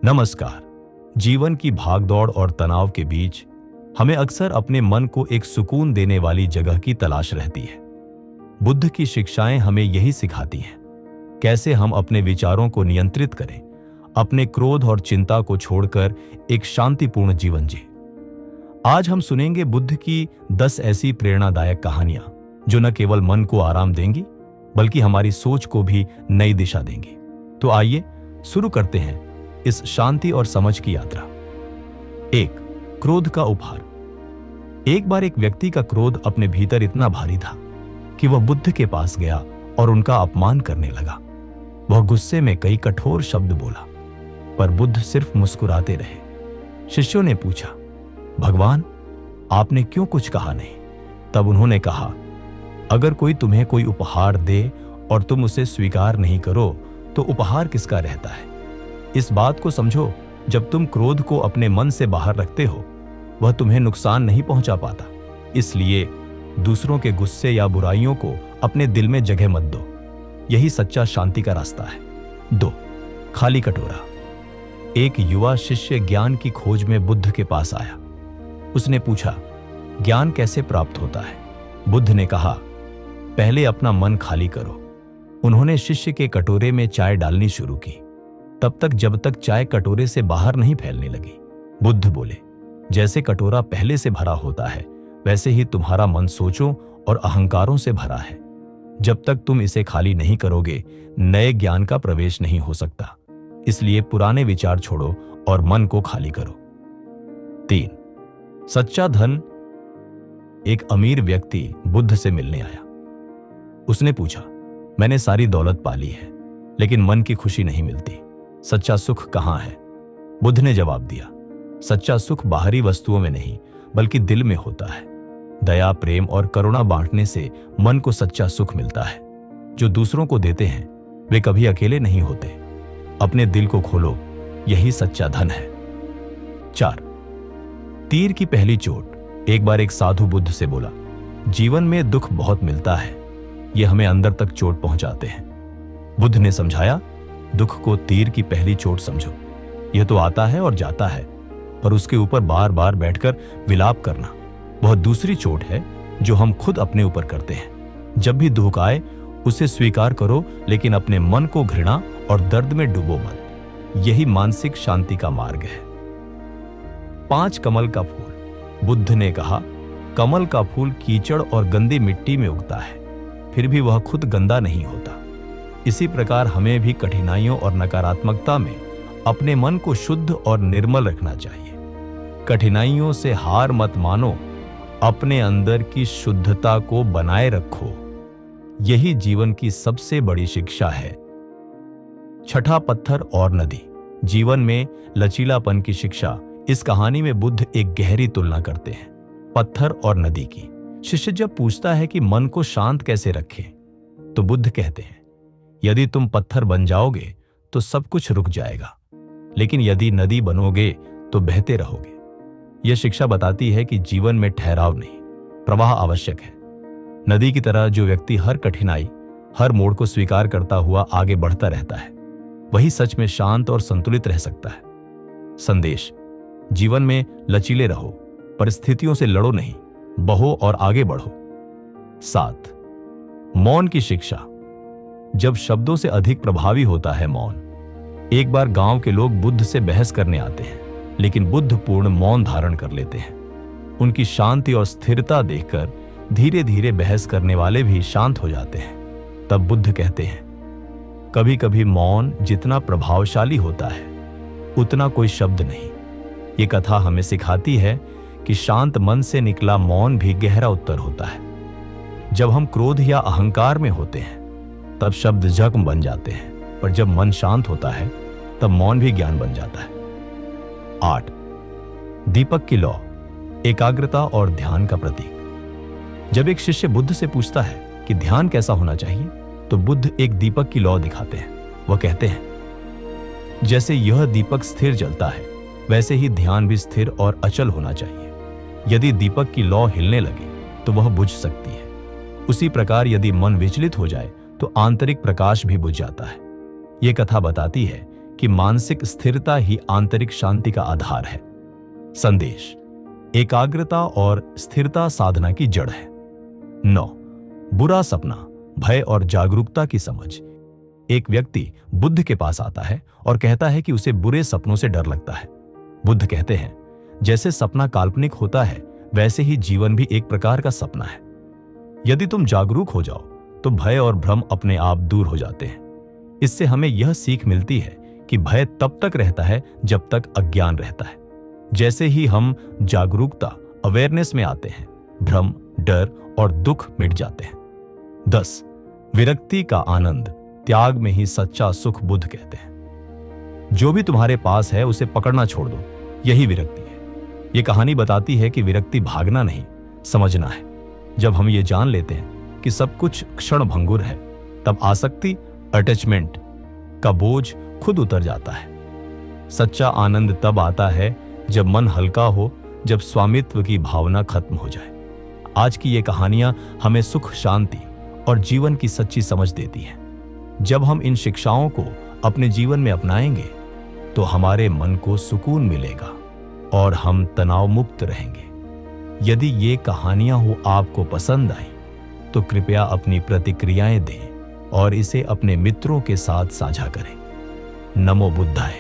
नमस्कार। जीवन की भागदौड़ और तनाव के बीच हमें अक्सर अपने मन को एक सुकून देने वाली जगह की तलाश रहती है। बुद्ध की शिक्षाएं हमें यही सिखाती हैं, कैसे हम अपने विचारों को नियंत्रित करें, अपने क्रोध और चिंता को छोड़कर एक शांतिपूर्ण जीवन जिए। आज हम सुनेंगे बुद्ध की 10 ऐसी प्रेरणादायक कहानियां जो न केवल मन को आराम देंगी बल्कि हमारी सोच को भी नई दिशा देंगी। तो आइए शुरू करते हैं इस शांति और समझ की यात्रा। 1. क्रोध का उपहार। एक बार एक व्यक्ति का क्रोध अपने भीतर इतना भारी था कि वह बुद्ध के पास गया और उनका अपमान करने लगा। वह गुस्से में कई कठोर शब्द बोला, पर बुद्ध सिर्फ मुस्कुराते रहे। शिष्यों ने पूछा, भगवान, आपने क्यों कुछ कहा नहीं? तब उन्होंने कहा, अगर कोई तुम्हें कोई उपहार दे और तुम उसे स्वीकार नहीं करो तो उपहार किसका रहता है? इस बात को समझो, जब तुम क्रोध को अपने मन से बाहर रखते हो वह तुम्हें नुकसान नहीं पहुंचा पाता। इसलिए दूसरों के गुस्से या बुराइयों को अपने दिल में जगह मत दो। यही सच्चा शांति का रास्ता है। 2. खाली कटोरा। एक युवा शिष्य ज्ञान की खोज में बुद्ध के पास आया। उसने पूछा, ज्ञान कैसे प्राप्त होता है? बुद्ध ने कहा, पहले अपना मन खाली करो। उन्होंने शिष्य के कटोरे में चाय डालनी शुरू की, तब तक जब तक चाय कटोरे से बाहर नहीं फैलने लगी। बुद्ध बोले, जैसे कटोरा पहले से भरा होता है वैसे ही तुम्हारा मन सोचों और अहंकारों से भरा है। जब तक तुम इसे खाली नहीं करोगे नए ज्ञान का प्रवेश नहीं हो सकता। इसलिए पुराने विचार छोड़ो और मन को खाली करो। 3. सच्चा धन। एक अमीर व्यक्ति बुद्ध से मिलने आया। उसने पूछा, मैंने सारी दौलत पाली है लेकिन मन की खुशी नहीं मिलती। सच्चा सुख कहाँ है? बुद्ध ने जवाब दिया, सच्चा सुख बाहरी वस्तुओं में नहीं बल्कि दिल में होता है। दया, प्रेम और करुणा बांटने से मन को सच्चा सुख मिलता है। जो दूसरों को देते हैं वे कभी अकेले नहीं होते। अपने दिल को खोलो, यही सच्चा धन है। 4. तीर की पहली चोट। एक बार एक साधु बुद्ध से बोला, जीवन में दुख बहुत मिलता है, ये हमें अंदर तक चोट पहुंचाते हैं। बुद्ध ने समझाया, दुख को तीर की पहली चोट समझो। यह तो आता है और जाता है, पर उसके ऊपर बार बार बैठकर विलाप करना वह दूसरी चोट है जो हम खुद अपने ऊपर करते हैं। जब भी दुख आए उसे स्वीकार करो, लेकिन अपने मन को घृणा और दर्द में डूबो मत। यही मानसिक शांति का मार्ग है। 5. कमल का फूल। बुद्ध ने कहा, कमल का फूल कीचड़ और गंदी मिट्टी में उगता है, फिर भी वह खुद गंदा नहीं होता। इसी प्रकार हमें भी कठिनाइयों और नकारात्मकता में अपने मन को शुद्ध और निर्मल रखना चाहिए। कठिनाइयों से हार मत मानो, अपने अंदर की शुद्धता को बनाए रखो। यही जीवन की सबसे बड़ी शिक्षा है। 6. पत्थर और नदी। जीवन में लचीलापन की शिक्षा। इस कहानी में बुद्ध एक गहरी तुलना करते हैं, पत्थर और नदी की। शिष्य जब पूछता है कि मन को शांत कैसे रखें, तो बुद्ध कहते हैं, यदि तुम पत्थर बन जाओगे तो सब कुछ रुक जाएगा, लेकिन यदि नदी बनोगे तो बहते रहोगे। यह शिक्षा बताती है कि जीवन में ठहराव नहीं, प्रवाह आवश्यक है। नदी की तरह जो व्यक्ति हर कठिनाई, हर मोड़ को स्वीकार करता हुआ आगे बढ़ता रहता है, वही सच में शांत और संतुलित रह सकता है। संदेश, जीवन में लचीले रहो, परिस्थितियों से लड़ो नहीं, बहो और आगे बढ़ो। 7. मौन की शिक्षा। जब शब्दों से अधिक प्रभावी होता है मौन। एक बार गांव के लोग बुद्ध से बहस करने आते हैं, लेकिन बुद्ध पूर्ण मौन धारण कर लेते हैं। उनकी शांति और स्थिरता देखकर धीरे धीरे बहस करने वाले भी शांत हो जाते हैं। तब बुद्ध कहते हैं, कभी कभी मौन जितना प्रभावशाली होता है उतना कोई शब्द नहीं। ये कथा हमें सिखाती है कि शांत मन से निकला मौन भी गहरा उत्तर होता है। जब हम क्रोध या अहंकार में होते हैं तब शब्द जख्म बन जाते हैं, पर जब मन शांत होता है तब मौन भी ज्ञान बन जाता है। 8. दीपक की लौ। एकाग्रता और ध्यान का प्रतीक। जब एक शिष्य बुद्ध से पूछता है कि ध्यान कैसा होना चाहिए, तो बुद्ध एक दीपक की लौ दिखाते हैं। वह कहते हैं, जैसे यह दीपक स्थिर जलता है वैसे ही ध्यान भी स्थिर और अचल होना चाहिए। यदि दीपक की लौ हिलने लगे तो वह बुझ सकती है। उसी प्रकार यदि मन विचलित हो जाए तो आंतरिक प्रकाश भी बुझ जाता है। यह कथा बताती है कि मानसिक स्थिरता ही आंतरिक शांति का आधार है। संदेश: एकाग्रता और स्थिरता साधना की जड़ है। 9. बुरा सपना, भय और जागरूकता की समझ। एक व्यक्ति बुद्ध के पास आता है और कहता है कि उसे बुरे सपनों से डर लगता है। बुद्ध कहते हैं, जैसे सपना काल्पनिक होता है, वैसे ही जीवन भी एक प्रकार का सपना है। यदि तुम जागरूक हो जाओ तो भय और भ्रम अपने आप दूर हो जाते हैं। इससे हमें यह सीख मिलती है कि भय तब तक रहता है जब तक अज्ञान रहता है। जैसे ही हम जागरूकता, अवेयरनेस में आते हैं, भ्रम, डर और दुख मिट जाते हैं। 10. विरक्ति का आनंद, त्याग में ही सच्चा सुख, बुद्ध कहते हैं। जो भी तुम्हारे पास है उसे पकड़ना छोड़ दो, यही विरक्ति है। यह कहानी बताती है कि विरक्ति भागना नहीं, समझना है। जब हम ये जान लेते हैं कि सब कुछ क्षण भंगुर है, तब आसक्ति, अटैचमेंट का बोझ खुद उतर जाता है। सच्चा आनंद तब आता है जब मन हल्का हो, जब स्वामित्व की भावना खत्म हो जाए। आज की ये कहानियां हमें सुख, शांति और जीवन की सच्ची समझ देती हैं। जब हम इन शिक्षाओं को अपने जीवन में अपनाएंगे तो हमारे मन को सुकून मिलेगा और हम तनाव मुक्त रहेंगे। यदि ये कहानियां हो आपको पसंद आई तो कृपया अपनी प्रतिक्रियाएं दें और इसे अपने मित्रों के साथ साझा करें। नमो बुद्धाय।